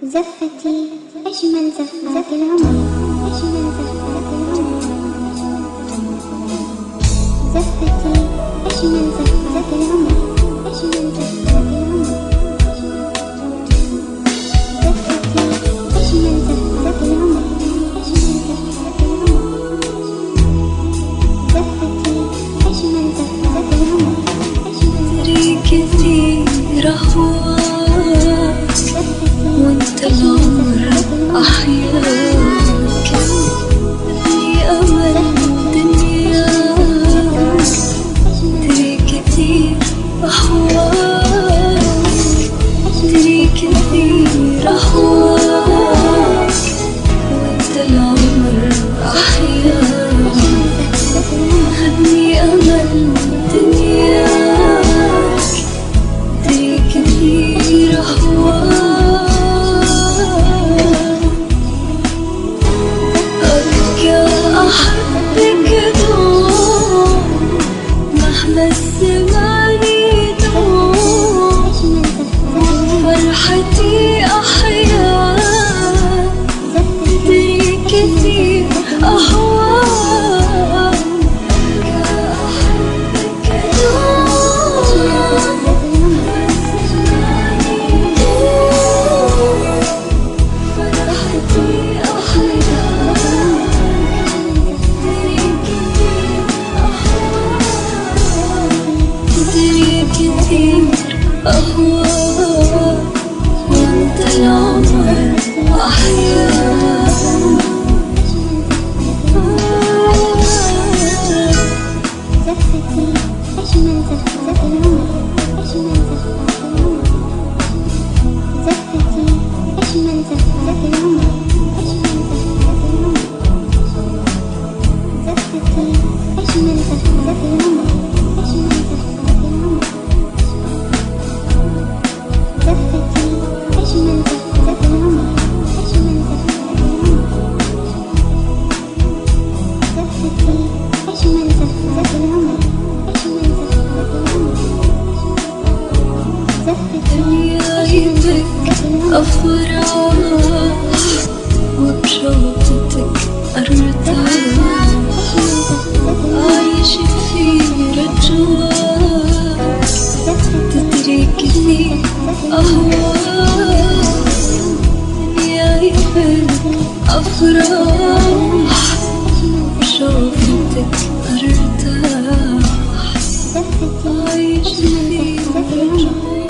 زفتي أجمل زفات العمر، أجمل زفات العمر. زفتي أجمل زفات العمر، أجمل زفات العمر. زفتي أجمل زفات العمر، أجمل زفات العمر. زفتي أجمل زفات العمر، أجمل كثير أهواك وانت العمر أحياك في أمل دنياك. تري كثير أهواك، تري كثير أهواك وانت العمر أحياك. خذني أمل دنياك، تري كثير أهواك. أحبك دوم مهما الزمان يدوم، فرحتي أحياك. تدري كثير أهواك، أحبك دوم فرحتي أحياك. كثير أهواك وانت العمر أحياك. زفتي أجمل زفات العمر، أجمل زفات العمر. زفتي أجمل زفات العمر، أجمل زفات العمر. زفتي أجمل زفات العمر، أجمل زفات العمر. زفتي أجمل زفات العمر، أجمل زفات العمر. زفتي أجمل زفات العمر، أجمل زفات العمر. زفتي دنيايتك أفراح وبشوقتك أرتاح. عايش في رجواك، تدري كثير أهواك. دنيايتك أفراح وبشوقتك أرتاح. عايش في رجواك.